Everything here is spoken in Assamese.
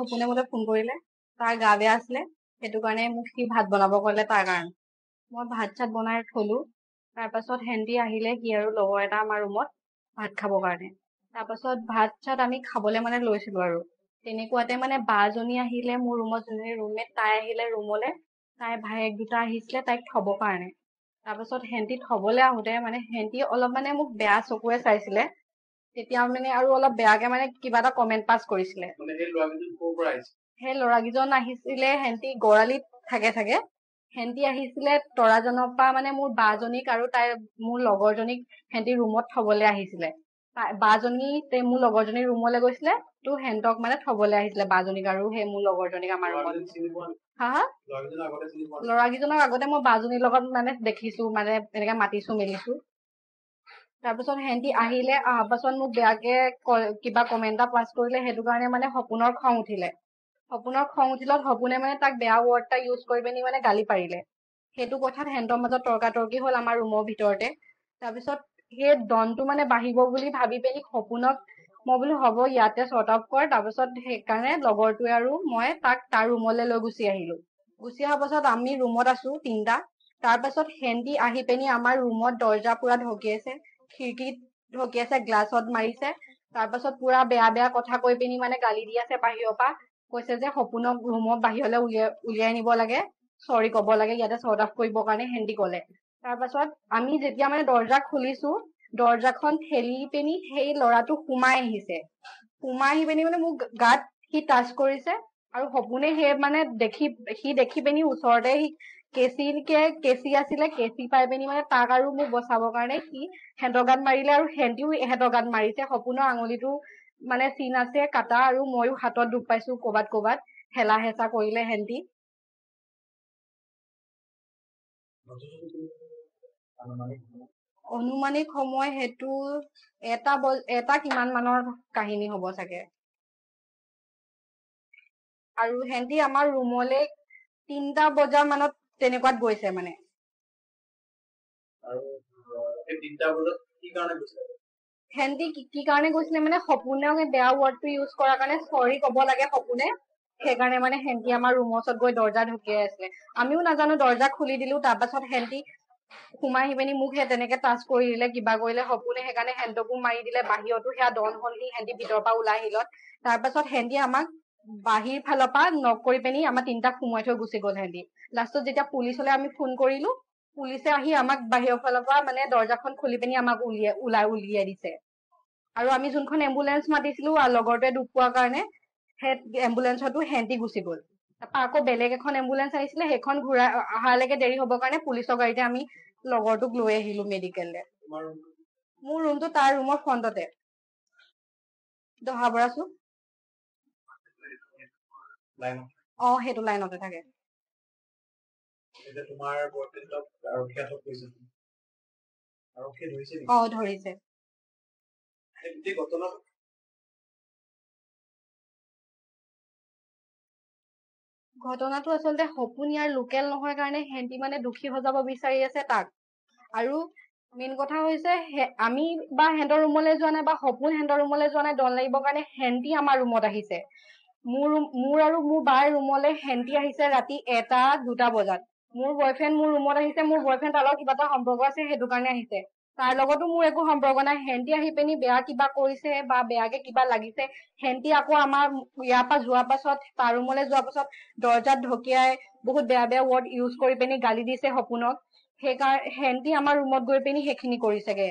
সপোনে মোলে ফোন কৰিলে তাৰ গা বেয়া আছিলে সেইটো কাৰণে মোক সি ভাত বনাব ক'লে তাৰ কাৰণে মই ভাত চাত বনাই থলো তাৰ পাছত হেন্দি আহিলে সি আৰু লগৰ এটা আমাৰ ৰুমত ভাত খাবৰ কাৰণে তাৰ পাছত ভাত চাত আমি খাবলে মানে লৈছিলো আৰু তেনেকুৱাতে মানে বাজনী আহিলে মোৰ ৰুমত যোনজনী ৰুমমেট তাই আহিলে ৰুমলে তাই ভায়েক দুটা আহিছিলে তাইক থবৰ কাৰণে তাৰপাছত হেন্দি থবলে আহোতে মানে হেন্দি অলপ মানে মোক বেয়া চকুৰে চাইছিলে তেতিয়া মানে আৰু অলপ বেয়াকে মানে কিবা এটা কমেন্ট পাছ কৰিছিলে সেই ল'ৰাকেইজন আহিছিলে হেন্দি গৰালিত থাকে হেন্দি আহিছিলে তৰাজনৰ পৰা মানে মোৰ বাজনীক আৰু তাই মোৰ লগৰজনীক হেন্দি ৰুমত থবলে আহিছিলে বাজনী মোৰ লগৰজনীৰ ৰুমলৈ গৈছিলে তো হেন্তক মানে থবলে আহিছিলে বাজনীক আৰু সেই মোৰ লগৰজনীক আমাৰ ৰুমত হা ল'ৰাকেইজনক আগতে মই বাজনীৰ লগত মানে দেখিছো মানে এনেকে মাতিছো মেলিছো তাৰপিছত হেন্দি আহিলে অহাৰ পাছত মোক বেয়াকে কিবা কমেন্ট এটা পাছ কৰিলে সেইটো কাৰণে মানে সপোনৰ খং উঠিলে সপোনে মানে তাক বেয়া ৱৰ্ড এটা ইউজ কৰি পিনি মানে গালি পাৰিলে সেইটো কথাত হেন্তৰ মাজত তৰ্কাতৰ্কি হ'ল আমাৰ ৰুমৰ ভিতৰতে তাৰপিছত সেই দনটো মানে বাঢ়িব বুলি ভাবি পিনি সপোনক মই বোলো হ'ব ইয়াতে চৰ্ট আউট কৰ তাৰপিছত সেইকাৰণে লগৰটোৱে আৰু মই তাক তাৰ ৰুমলৈ লৈ গুচি আহিলো গুচি অহাৰ পাছত আমি ৰুমত আছো তিনটা তাৰ পাছত হেন্দি আহি পিনি আমাৰ ৰুমত দৰ্জা পুৰা ঢকিয়াইছে খিৰিকীত ঢকিয়াইছে গ্লাছত মাৰিছে তাৰ পাছত পুৰা বেয়া কথা কৈ পিনি মানে গালি দি আছে বাহিৰৰ পৰা কৈছে যে সপোনক ৰুমত বাহিৰলৈ উলিয়াই নিব লাগে চৰি কব লাগে ইয়াতে চৰ্ট আউট কৰিবৰ কাৰণে হেন্দি কলে তাৰ পাছত আমি যেতিয়া মানে দৰ্জা খুলিছো দৰ্জাখন ঠেলি পিনি সেই ল'ৰাটো সোমাই আহি পিনি মানে মোক গাত সি টাচ কৰিছে আৰু সপোনে সেই মানে দেখি পিনি ওচৰতে কেঁচি আছিলে কেঁচি পাই পিনি মানে তাক আৰু মোক বচাবৰ কাৰণে সি হেঁতৰ গাত মাৰিলে আৰু হেন্দিও এহেঁতৰ গাত মাৰিছে সপোনৰ আঙুলিটো মানে চিন আছে কাটা আৰু ময়ো হাতত দুখ পাইছো ক'বাত হেলা হেঁচা কৰিলে হেন্দি অনুমানিক সময় সেইটো এটা কিমান মানৰ কাহিনী হ'ব চাগে আৰু হেন্দি আমাৰ ৰুমলৈ 3টা বজা মানত তেনেকুৱাত গৈছে মানে হেন্দি কি কাৰণে গৈছিলে মানে সপোনে বেয়া ৱৰ্ডটো ইউজ কৰাৰ কাৰণে চৰি কব লাগে সপোনে সেইকাৰণে মানে হেন্দি আমাৰ ৰুমৰ ওচৰত গৈ দৰ্জা ঢকিয়াই আছিলে আমিও নাজানো দৰ্জা খুলি দিলো তাৰ পাছত হেন্দি সোমাই আহি পিনি মোক সেই তেনেকে টাচ কৰি দিলে কিবা কৰিলে সপোনে সেইকাৰণে হেন্তকো মাৰি দিলে বাহিৰতো সেয়া দন হল হেন্দি ভিতৰৰ পৰা ওলাই আহিলত তাৰ পাছত হেন্দি আমাক বাহিৰ ফালৰ পৰা নক কৰি পিনি আমাৰ 3টাক সোমাই থৈ গুচি গল হেন্দি লাষ্টত যেতিয়া পুলিচলৈ আমি ফোন কৰিলো পুলিচে আহি আমাক বাহিৰৰ ফালৰ পৰা মানে দৰ্জাখন খুলি পিনি আমাক উলিয়াই দিছে আৰু আমি যোনখন এম্বুলেন্স মাতিছিলো লগৰটোৱে দুখ পোৱাৰ কাৰণে সেই এম্বুলেন্সতো হেন্দি গুচি গল তাৰপৰা আকৌ বেলেগ এখন এম্বুলেন্স আহিছিলে সেইখন ঘূৰাই অহালৈকে দেৰি হবৰ কাৰণে পুলিচৰ গাড়ীতে আমি লগৰটোক লৈ আহিলো মেডিকেললে মোৰ ৰুমটো তাৰ ৰুমৰ ফ্ৰণ্টতে দহাবৰা চুক সেইটো লাইনতে থাকে ধৰিছে ঘটনাটো আচলতে সপোন ইয়াৰ লোকেল নহয় কাৰণে হেন্দি মানে দুখী সজাব বিচাৰি আছে তাক আৰু মেইন কথা হৈছে আমি বা হেন্তৰ ৰুমলৈ যোৱা নাই বা সপোন হেন্তৰ ৰুমলৈ যোৱা নাই দল লাগিবৰ কাৰণে হেন্দি আমাৰ ৰুমত আহিছে মোৰ আৰু মোৰ বাৰ ৰুমলৈ হেন্দি আহিছে ৰাতি 1-2টা বজাত মোৰ বয়ফ্ৰেণ্ড মোৰ ৰুমত আহিছে মোৰ বয়ফ্ৰেণ্ড তাৰ লগত কিবা এটা সম্পৰ্ক আছে সেইটো কাৰণে আহিছে তাৰ লগতো মোৰ একো সম্পৰ্ক নাই হেন্দি আহি পিনি বেয়া কিবা কৰিছে বা বেয়াকে কিবা লাগিছে হেন্দি আকৌ আমাৰ ইয়াৰ পৰা যোৱাৰ পাছত তাৰ ৰুমলৈ যোৱাৰ পাছত দৰ্জাত ঢকিয়াই বহুত বেয়া ৱৰ্ড ইউজ কৰি পিনি গালি দিছে সপোনক সেইকাৰণে হেন্দি আমাৰ ৰুমত গৈ পিনি সেইখিনি কৰিছেগে